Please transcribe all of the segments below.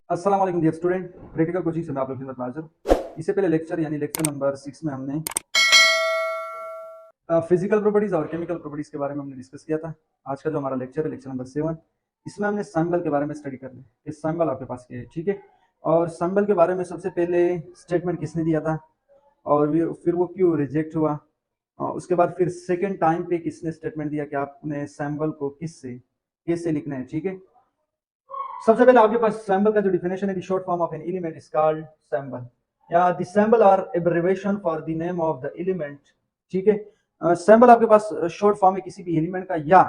अस्सलाम वालेकुम dear student, practical coaching से मैं आप लोग की खिदमत में हाजिर हूं। इससे पहले लेक्चर यानी लेक्चर नंबर 6 में हमने फिजिकल प्रॉपर्टीज और केमिकल प्रॉपर्टीज के बारे में हमने डिस्कस किया था। आज का जो हमारा लेक्चर है लेक्चर नंबर 7, इसमें हमने सैम्बल के बारे में स्टडी कर ली। कि सैम्बल आपके पास क्या है, ठीक है। और सैम्बल के बारे में सबसे पहले स्टेटमेंट किसने दिया था और फिर वो क्यों रिजेक्ट हुआ, और उसके बाद फिर सेकेंड टाइम पे किसने स्टेटमेंट दिया कि आपने सैम्बल को किससे कैसे लिखना है, ठीक है। सबसे पहले आपके पास सैम्बल का जो डिफिनेशन है, the short form of an element is called symbol, या the symbol or abbreviation for the name of the element, ठीक है। सैम्बल आपके पास शॉर्ट फॉर्म है किसी भी एलिमेंट का या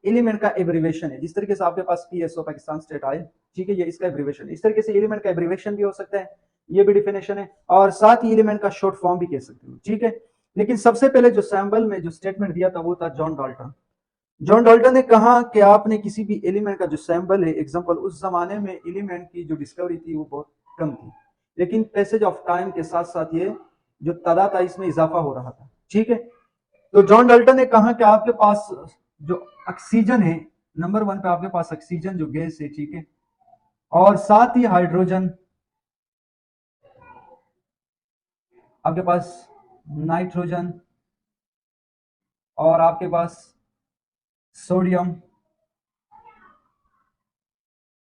एलिमेंट का एब्रिविएशन है। जिस तरीके से आपके पास पीएसओ पाकिस्तान स्टेट आए, ठीक है, ये इसका एब्रिविएशन। इस तरीके से एलिमेंट का एब्रिविएशन भी हो सकता है, ये भी डिफिनेशन है, और साथ ही एलिमेंट का शॉर्ट फॉर्म भी कह सकते हो, ठीक है। लेकिन सबसे पहले जो सैम्बल में जो स्टेटमेंट दिया था वो था जॉन डाल्टन। जॉन डाल्टन ने कहा कि आपने किसी भी एलिमेंट का जो सैंपल है, एग्जांपल, उस जमाने में एलिमेंट की जो डिस्कवरी थी वो बहुत कम थी, लेकिन पैसेज ऑफ टाइम के साथ साथ ये जो तादाद था इसमें इजाफा हो रहा था, ठीक है। तो जॉन डाल्टन ने कहा कि आपके पास जो ऑक्सीजन है, नंबर 1 पे आपके पास ऑक्सीजन जो गैस है, ठीक है, और साथ ही हाइड्रोजन, आपके पास नाइट्रोजन, और आपके पास सोडियम,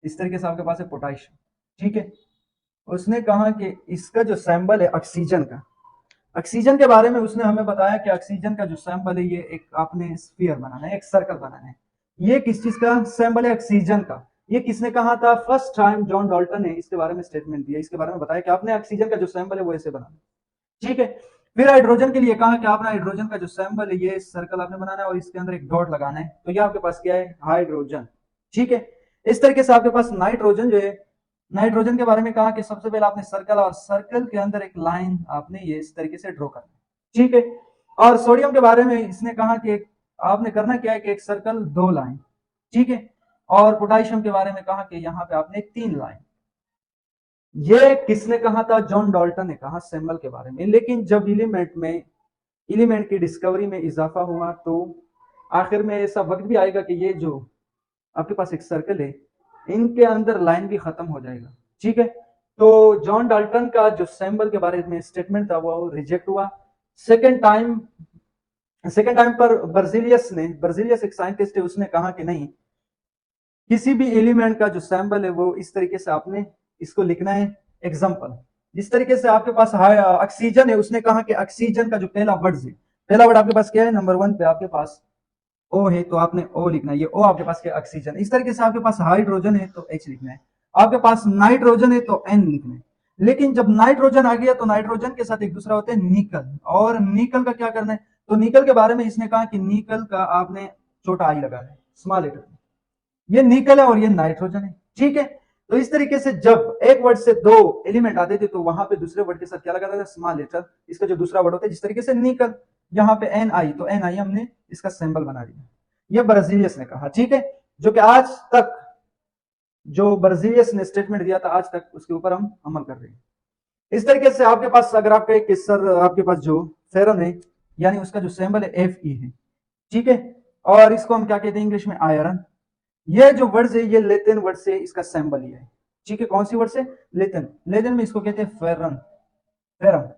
इस तरीके से आपके पास है पोटाशियम, ठीक है। उसने कहा कि इसका जो सैंपल है ऑक्सीजन का, ऑक्सीजन के बारे में उसने हमें बताया कि ऑक्सीजन का जो सैंपल है ये एक आपने स्फीयर बनाना है, एक सर्कल बनाना है। ये किस चीज का सैंपल है? ऑक्सीजन का। ये किसने कहा था? फर्स्ट टाइम जॉन डाल्टन ने इसके बारे में स्टेटमेंट दिया, इसके बारे में बताया कि आपने ऑक्सीजन का जो सैंपल है वो ऐसे बनाना, ठीक है। फिर हाइड्रोजन के लिए कहा कि आपने हाइड्रोजन का जो सैंपल है ये सर्कल आपने बनाना है और इसके अंदर एक डॉट लगाना है। तो ये आपके पास क्या है? हाइड्रोजन, ठीक है। इस तरीके से आपके पास नाइट्रोजन जो है, नाइट्रोजन के बारे में कहा कि सबसे पहले आपने सर्कल, और सर्कल के अंदर एक लाइन आपने ये इस तरीके से ड्रॉ करना, ठीक है। और सोडियम के बारे में इसने कहा कि आपने करना क्या है कि एक सर्कल 2 लाइन, ठीक है। और पोटेशियम के बारे में कहा कि यहाँ पे आपने 3 लाइन। ये किसने कहा था? जॉन डाल्टन ने कहा सैंपल के बारे में। लेकिन जब एलिमेंट की डिस्कवरी में इजाफा हुआ तो आखिर में ऐसा वक्त भी आएगा कि ये जो आपके पास एक सर्कल है, इनके अंदर लाइन भी खत्म हो जाएगा, ठीक है। तो जॉन डाल्टन का जो सैंपल के बारे में स्टेटमेंट था वो रिजेक्ट हुआ। सेकेंड टाइम पर बर्जिलियस एक साइंटिस्ट है, उसने कहा कि नहीं, किसी भी एलिमेंट का जो सैंपल है वो इस तरीके से आपने इसको लिखना है। एग्जांपल, जिस तरीके से आपके पास ऑक्सीजन है, उसने कहा कि ऑक्सीजन का जो पहला वर्ड है, पहला वर्ड आपके पास क्या है? नंबर 1 पे आपके पास ओ है, तो आपने ओ लिखना है। ये ओ आपके पास क्या? ऑक्सीजन। इस तरीके से आपके पास हाइड्रोजन है तो एच लिखना है, आपके पास नाइट्रोजन है तो एन लिखना है। लेकिन जब नाइट्रोजन आ गया तो नाइट्रोजन के साथ एक दूसरा होता है निकल, और निकल का क्या करना है? तो निकल के बारे में इसने कहा कि निकल का आपने छोटा आई लगाना है, स्मॉल लेटर। ये निकल है और ये नाइट्रोजन है, ठीक है। तो इस तरीके से जब एक वर्ड से 2 एलिमेंट आते थे तो वहां पे दूसरे वर्ड के साथ क्या लगाता था? Small letter. इसका जो दूसरा वर्ड होता है, जिस तरीके से निकल, यहाँ पे एन आई, तो एन आई हमने इसका सिंबल बना दिया। ये बर्जिलियस ने कहा, ठीक है, जो कि आज तक जो बर्जिलियस ने स्टेटमेंट दिया था, आज तक उसके ऊपर हम अमल कर रहे हैं। इस तरीके से आपके पास अगर आप कहें कि सर आपके पास जो फेरन है, यानी उसका जो सिंबल है एफ ई है, ठीक है, और इसको हम क्या कहते हैं इंग्लिश में? आयरन। ये जो वर्ड है ये लेटिन वर्ड से इसका सैंपल लिया है, ठीक है। कौन सी वर्ड से? लेटिन। लेटिन में इसको कहते हैं फेरन, फेरन,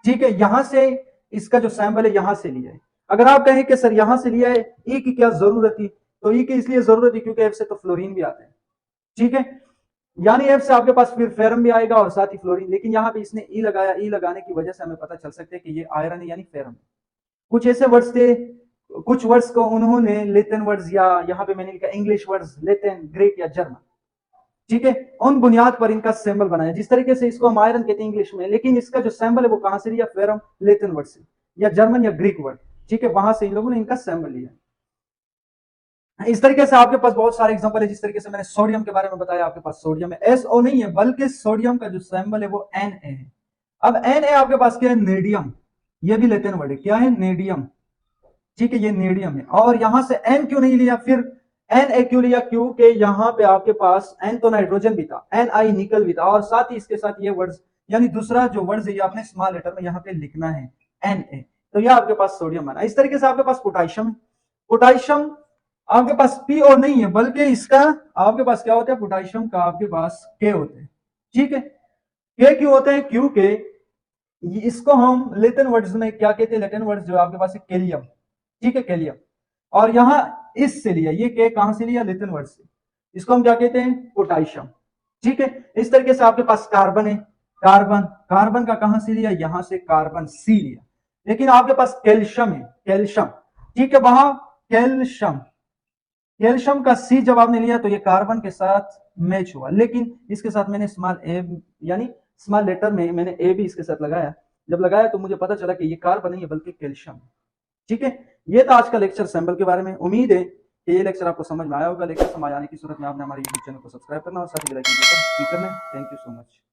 ठीक है। यहां से इसका जो सैंपल है यहां से लिया है। अगर आप कहें कि सर यहां से लिया है, ई की क्या जरूरत थी? तो ई की इसलिए जरूरत है क्योंकि एफ से तो फ्लोरीन भी आता है, ठीक है। यानी एफ से आपके पास फिर फेरम भी आएगा और साथ ही फ्लोरीन। लेकिन यहाँ पे इसने ई लगाया, ई लगाने की वजह से हमें पता चल सकता है कि ये आयरन है यानी फेरम। कुछ ऐसे वर्ड्स थे, कुछ वर्ड्स को उन्होंने लेटिन वर्ड्स, या यहाँ पे मैंने लिखा इंग्लिश वर्ड्स, लेटिन, ग्रीक या जर्मन, ठीक है, उन बुनियाद पर इनका सिंबल बनाया। जिस तरीके से इसको हम आयरन कहते हैं इंग्लिश में, लेकिन इसका जो सिंबल है वो कहां से लिया? फेरम, लेटिन वर्ड से, या जर्मन या ग्रीक वर्ड, ठीक है, वहां से इन लोगों ने इनका सिंबल लिया। इस तरीके से आपके पास बहुत सारे एग्जांपल है। जिस तरीके से मैंने सोडियम के बारे में बताया, आपके पास सोडियम है, एस ओ नहीं है, बल्कि सोडियम का जो सिंबल है वो एन ए है। अब एन ए आपके पास क्या है? नेडियम। ये भी लेटिन वर्ड है, क्या है? नेडियम, ठीक है, ये नेडियम है। और यहां से एन क्यों नहीं लिया? फिर एन ए क्यों लिया? क्योंकि यहां पे आपके पास एन तो नाइट्रोजन भी था, एन आई निकल भी था, और साथ ही इसके साथ ये वर्ड्स, यानी दूसरा जो वर्ड्स है ये आपने स्मॉल लेटर में यहाँ पे लिखना है, एन ए। तो ये आपके पास सोडियम बना। इस तरीके से आपके पास पोटेशियम, पोटेशियम आपके पास PO नहीं है, बल्कि इसका आपके पास क्या होता है, पोटेशियम का आपके पास K होते हैं। ठीक है, K क्यों होते हैं, क्योंकि इसको हम लैटिन वर्ड्स में क्या कहते हैं, लैटिन वर्ड्स जो आपके पास है कैलियम। ठीक है, कैलियम। और यहां इससे लिया, ये K कहां से लिया, लैटिन वर्ड से, इसको हम क्या कहते हैं, पोटेशियम। ठीक है, इस तरीके से आपके पास कार्बन है, कार्बन, कार्बन का कहां से लिया, यहां से कार्बन C लिया। लेकिन आपके पास कैल्शियम है, कैल्शियम। ठीक है, वहां कैल्शियम, कैल्शियम का C जब आपने लिया तो ये कार्बन के साथ मैच हुआ, लेकिन इसके साथ मैंने स्मॉल ए, यानी स्मॉल लेटर में मैंने ए भी इसके साथ लगाया। जब लगाया तो मुझे पता चला कि ये कार्बन नहीं है बल्कि कैल्शियम है। ठीक है, ये था आज का लेक्चर सैंपल के बारे में। उम्मीद है कि ये लेक्चर आपको समझ में आया होगा। लेक्चर समझ आने की सूरत में आपने हमारे यूट्यूब चैनल को सब्सक्राइब करना और साथ ही बेल आइकन को क्लिक करना है। Thank you so much.